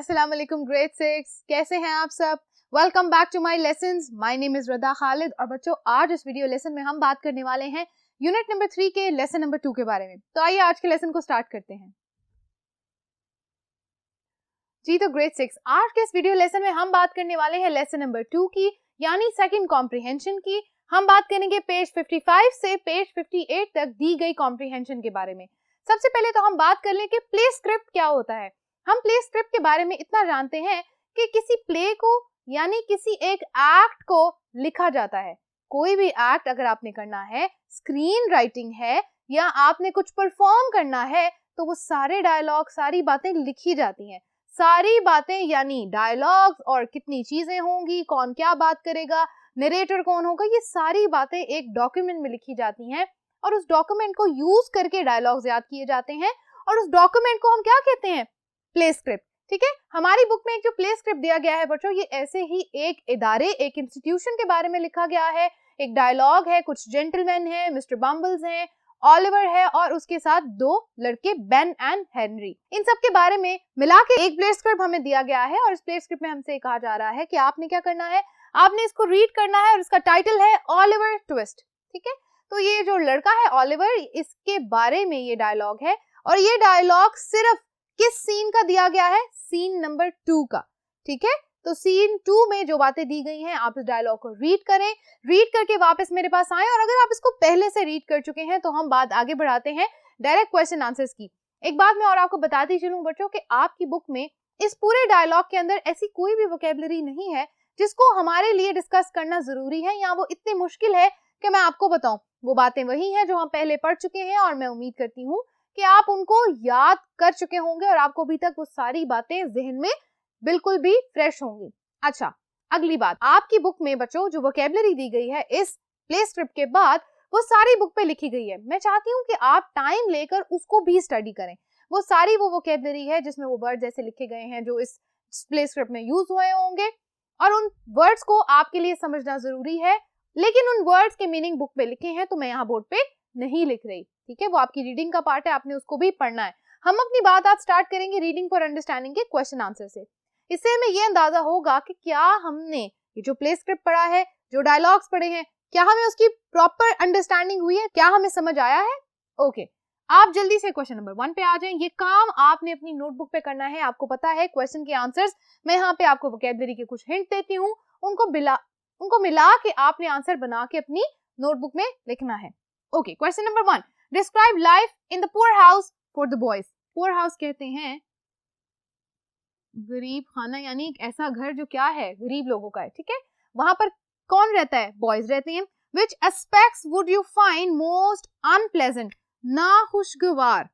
अस्सलाम वालेकुम ग्रेड 6, कैसे हैं आप सब। Welcome back to my lessons. My name is Rada Khalid और बच्चों आज इस वीडियो लेसन में हम बात करने वाले हैं यूनिट नंबर 3 के लेसन नंबर 2 के बारे में। तो आइए आज के लेसन को स्टार्ट करते हैं। जी तो ग्रेड 6 आज के इस वीडियो लेसन में हम बात करने वाले हैं लेसन नंबर 2 की, यानी सेकंड कॉम्प्रिहेंशन की। हम बात करेंगे पेज 55 से पेज 58 तक दी गई कॉम्प्रिहेंशन के बारे में। सबसे पहले तो हम बात कर लें कि प्ले स्क्रिप्ट क्या होता है। हम प्ले स्क्रिप्ट के बारे में इतना जानते हैं कि किसी प्ले को यानी किसी एक एक्ट को लिखा जाता है। कोई भी एक्ट अगर आपने करना है, स्क्रीन राइटिंग है या आपने कुछ परफॉर्म करना है, तो वो सारे डायलॉग, सारी बातें लिखी जाती हैं। सारी बातें यानी डायलॉग्स और कितनी चीजें होंगी, कौन क्या बात करेगा, नरेटर कौन होगा, ये सारी बातें एक डॉक्यूमेंट में लिखी जाती हैं और उस डॉक्यूमेंट को यूज करके डायलॉग्स याद किए जाते हैं और उस डॉक्यूमेंट को हम क्या कहते हैं, प्ले स्क्रिप्ट। ठीक है, हमारी बुक में एक जो प्ले स्क्रिप्ट दिया गया है बच्चों, ये ऐसे ही एक इदारे, एक इंस्टीट्यूशन के बारे में लिखा गया है। एक डायलॉग है, कुछ जेंटलमैन है, मिस्टर बम्बल्स हैं, ऑलिवर है और उसके साथ दो लड़के बेन एंड हेनरी। इन सब के बारे में मिला के एक प्ले स्क्रिप्ट हमें दिया गया है और इस प्ले स्क्रिप्ट में हमसे कहा जा रहा है कि आपने क्या करना है, आपने इसको रीड करना है और इसका टाइटल है ऑलिवर ट्विस्ट। ठीक है, तो ये जो लड़का है ऑलिवर, इसके बारे में ये डायलॉग है और ये डायलॉग सिर्फ किस सीन का दिया गया है, सीन नंबर 2 का। ठीक है, तो सीन 2 में जो बातें दी गई हैं आप इस डायलॉग को रीड करें, रीड करके वापस मेरे पास आए और अगर आप इसको पहले से रीड कर चुके हैं तो हम बात आगे बढ़ाते हैं डायरेक्ट क्वेश्चन आंसर्स की। एक बात मैं और आपको बताती चलूं बच्चों कि आपकी बुक में इस पूरे डायलॉग के अंदर ऐसी कोई भी वोकैबुलरी नहीं है जिसको हमारे लिए डिस्कस करना जरूरी है या वो इतनी मुश्किल है कि मैं आपको बताऊं। वो बातें वही हैं जो हम पहले पढ़ चुके हैं और मैं उम्मीद करती हूँ कि आप उनको याद कर चुके होंगे और आपको अभी तक वो सारी बातें जहन में बिल्कुल भी फ्रेश होंगी। अच्छा, अगली बात, आपकी बुक में बच्चों जो वोकैबुलरी दी गई है इस प्ले स्क्रिप्ट के बाद, वो सारी बुक पे लिखी गई है। मैं चाहती हूँ कि आप टाइम लेकर उसको भी स्टडी करें। वो सारी वो वोकैबुलरी है जिसमें वो वर्ड जैसे लिखे गए हैं जो इस प्ले स्क्रिप्ट में यूज हुए होंगे और उन वर्ड्स को आपके लिए समझना जरूरी है, लेकिन उन वर्ड्स के मीनिंग बुक पे लिखे हैं तो मैं यहाँ बोर्ड पे नहीं लिख रही। ठीक है, वो आपकी रीडिंग का पार्ट है, आपने उसको भी पढ़ना है। हम अपनी बात आज स्टार्ट करेंगे रीडिंग फॉर अंडरस्टैंडिंग के क्वेश्चन आंसर से। इससे हमें ये अंदाजा होगा कि क्या हमने ये जो प्ले स्क्रिप्ट पढ़ा है, जो डायलॉग्स पढ़े हैं, क्या हमें उसकी प्रॉपर अंडरस्टैंडिंग हुई है, क्या हमें समझ आया है। ओके, आप जल्दी से क्वेश्चन नंबर 1 पे आ जाएं। ये काम आपने अपनी नोटबुक पे करना है। आपको पता है क्वेश्चन के आंसर्स मैं यहाँ पे आपको वोकैबुलरी के कुछ हिंट देती हूँ, उनको मिला के आपने आंसर बना के अपनी नोटबुक में लिखना है। Okay, question number 1, describe life in the poor house for the boys. Poor house कहते हैं गरीब खाना, यानी एक ऐसा घर जो क्या है, गरीब लोगों का है। ठीक है, वहां पर कौन रहता है, बॉयज रहते हैं। Which aspects would you find most unpleasant, नाखुशगवार,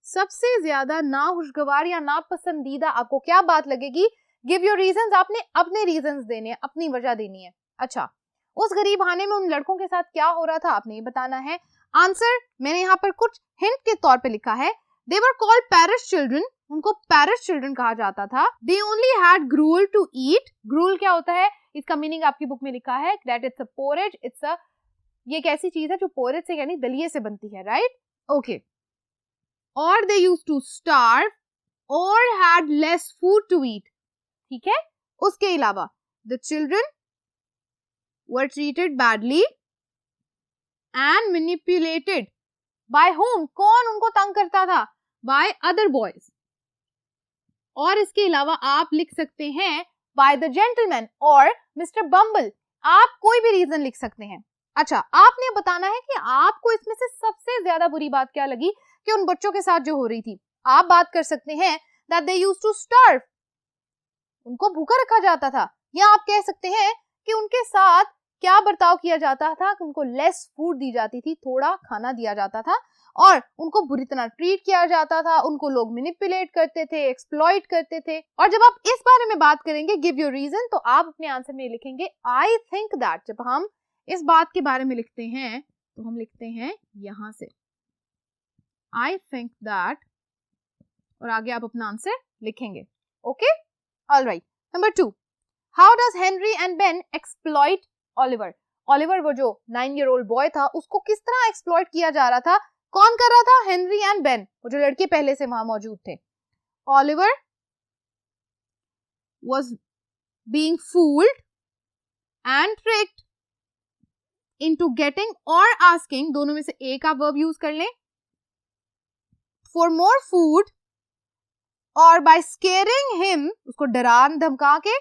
सबसे ज्यादा नाखुशगवार या नापसंदीदा आपको क्या बात लगेगी। गिव योर रीजंस, आपने अपने रीजंस देने, अपनी वजह देनी है। अच्छा, उस गरीब खाने में उन लड़कों के साथ क्या हो रहा था आपने ये बताना है। आंसर मैंने यहाँ पर कुछ हिंट के तौर पे लिखा है। They were called parish children, उनको पैरिश चिल्ड्रन कहा जाता था। They only had gruel to eat. Gruel क्या होता है, इसका मीनिंग आपकी बुक में लिखा है दैट इट्स अ पोरेज, ये एक ऐसी चीज है जो पोरेज से यानी दलिये से बनती है, राइट। ओके, और दे यूज्ड टू स्टार्व और had less food to eat. ठीक है, उसके अलावा the children were treated badly and manipulated by whom, कौन उनको तंग करता था, by other boys। और इसके अलावा आप लिख सकते हैं by the gentleman और Mr. Bumble, आप कोई भी रीजन लिख सकते हैं। अच्छा, आपने बताना है कि आपको इसमें से सबसे ज्यादा बुरी बात क्या लगी कि उन बच्चों के साथ जो हो रही थी। आप बात कर सकते हैं that they used to starve, उनको भूखा रखा जाता था, या आप कह सकते हैं कि उनके साथ क्या बर्ताव किया जाता था कि उनको लेस फूड दी जाती थी, थोड़ा खाना दिया जाता था और उनको बुरी तरह ट्रीट किया जाता था, उनको लोग मैनिपुलेट करते थे, एक्सप्लॉइट करते थे। और जब आप इस बारे में बात करेंगे गिव योर रीजन, तो आप अपने आंसर में लिखेंगे आई थिंक दैट। जब हम इस बात के बारे में लिखते हैं तो हम लिखते हैं यहां से आई थिंक दैट और आगे आप अपना आंसर लिखेंगे। Okay, alright. Number 2, how does Henry and Ben exploit Oliver. Oliver वो जो 9 ईयर ओल्ड बॉय था, उसको किस तरह एक्सप्लॉइट किया जा रहा था कौन कर रहा था? हेनरी एंड बेन, वो जो लड़के पहले से वहां मौजूद थे. Oliver was being fooled and tricked into getting or asking, दोनों में से एक आप वर्ब यूज कर लें, for more food or by scaring him, उसको डरा धमका के,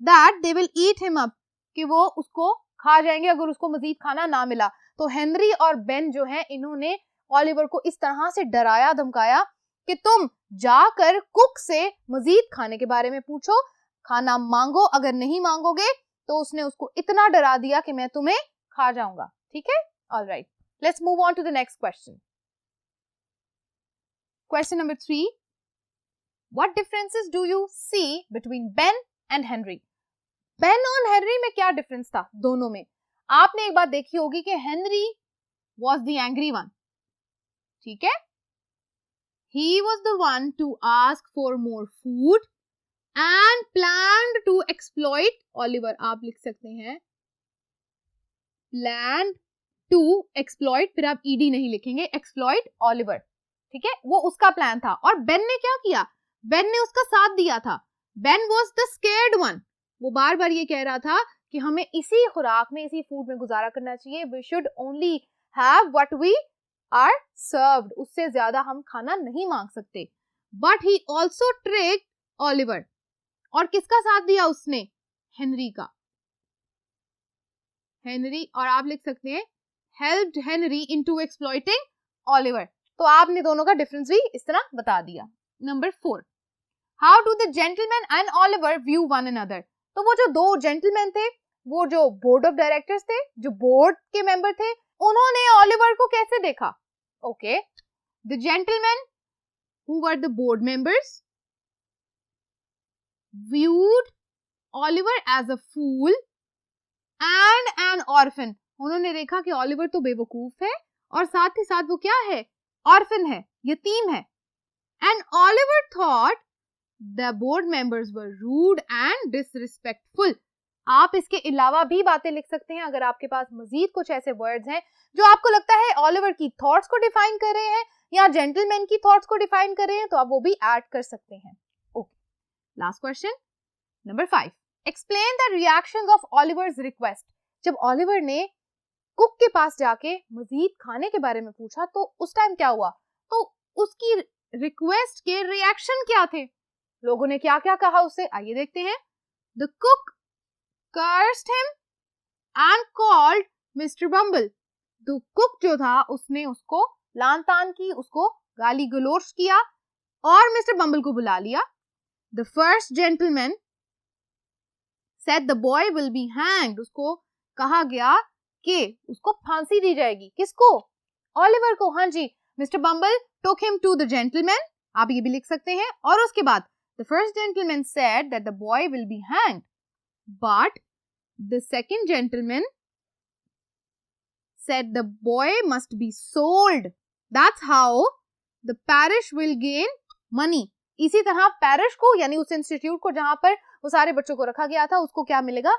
that they will eat him up, कि वो उसको खा जाएंगे अगर उसको मजीद खाना ना मिला. तो हेनरी और बेन जो है इन्होंने ऑलिवर को इस तरह से डराया धमकाया कि तुम जाकर कुक से मजीद खाने के बारे में पूछो, खाना मांगो, अगर नहीं मांगोगे तो उसने उसको इतना डरा दिया कि मैं तुम्हें खा जाऊंगा. ठीक है, alright, let's move on to the next question. Question number 3. What differences do you see between Ben and Henry? Ben और हेनरी में क्या डिफरेंस था दोनों में? आपने एक बात देखी होगी कि Henry was the angry one. ठीक है, he was the one to ask for more food and planned to exploit Oliver. आप लिख सकते हैं planned to exploit, फिर आप ed नहीं लिखेंगे, exploit Oliver. ठीक है, वो उसका प्लान था. और बेन ने क्या किया? बेन ने उसका साथ दिया था. Ben was the scared one. वो बार बार ये कह रहा था कि हमें इसी खुराक में, इसी फूड में गुजारा करना चाहिए. We should only have what we are served. उससे ज्यादा हम खाना नहीं मांग सकते. But he also tricked Oliver. और किसका साथ दिया उसने? हेनरी का. हेनरी, और आप लिख सकते हैं helped Henry into exploiting Oliver. तो आपने दोनों का डिफरेंस भी इस तरह बता दिया. Number 4. How do the gentleman and Oliver view one another? तो वो जो दो जेंटलमैन थे, वो जो बोर्ड ऑफ डायरेक्टर्स थे, जो बोर्ड के मेंबर थे, उन्होंने ऑलिवर को कैसे देखा? Okay, the gentleman who were the board members viewed Oliver as a fool and an orphan. उन्होंने देखा कि ऑलिवर तो बेवकूफ है और साथ ही साथ वो क्या है? ऑर्फन है, यतीम है. And Oliver thought the board members were rude and disrespectful. आप इसके अलावा भी बातें लिख सकते हैं अगर आपके पास मजीद कुछ ऐसे वर्ड्स हैं जो आपको लगता है ऑलिवर की थॉट्स को डिफाइन कर रहे हैं या जेंटलमैन की थॉट्स को डिफाइन कर रहे हैं, तो आप वो भी ऐड कर सकते हैं. Okay, last question number 5. Explain the reactions of ऑलिवर्स request. जब ऑलिवर ने कुक के पास जाके मजीद खाने के बारे में पूछा तो उस टाइम क्या हुआ? तो उसकी रिक्वेस्ट के रिएक्शन क्या थे? लोगों ने क्या क्या कहा उससे, आइए देखते हैं. The cook cursed him and called Mr. Bumble. तो कुक जो था उसने उसको लान तान की, उसको गाली गलोच किया और मिस्टर बम्बल को बुला लिया. The first gentleman said the boy will be hanged. उसको कहा गया कि उसको फांसी दी जाएगी. किसको? ऑलिवर को. हाँ जी, mister Bumble took him to the gentleman. आप ये भी लिख सकते हैं. और उसके बाद the first gentleman said that the boy will be hanged. But the second gentleman said the boy must be sold. That's how the parish will gain money. इसी तरह पैरिश को, यानी उस इंस्टीट्यूट को जहां पर वो सारे बच्चों को रखा गया था, उसको क्या मिलेगा?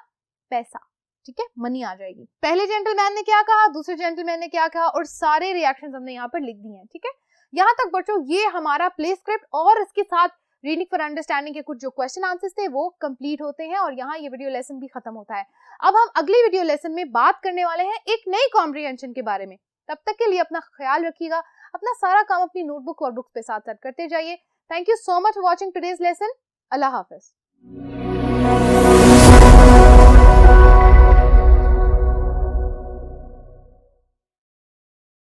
पैसा. ठीक है, मनी आ जाएगी. पहले जेंटलमैन ने क्या कहा, दूसरे जेंटलमैन ने क्या कहा, और सारे रिएक्शंस हमने यहाँ पर लिख दिए हैं. ठीक है, यहाँ तक बच्चों ये हमारा प्ले स्क्रिप्ट और इसके साथ रीडिंग फॉर अंडरस्टैंडिंग के कुछ जो क्वेश्चन आंसर्स थे वो कंप्लीट होते हैं और यहाँ ये वीडियो लेसन भी खत्म होता है. अब हम अगली वीडियो लेसन में बात करने वाले हैं एक नई कॉम्प्रिहेंशन के बारे में. तब तक के लिए अपना ख्याल रखिएगा, अपना सारा काम अपनी नोटबुक और बुक्स पे साथ साथ करते जाइए. Thank you so much for watching today's lesson. Allah Hafiz.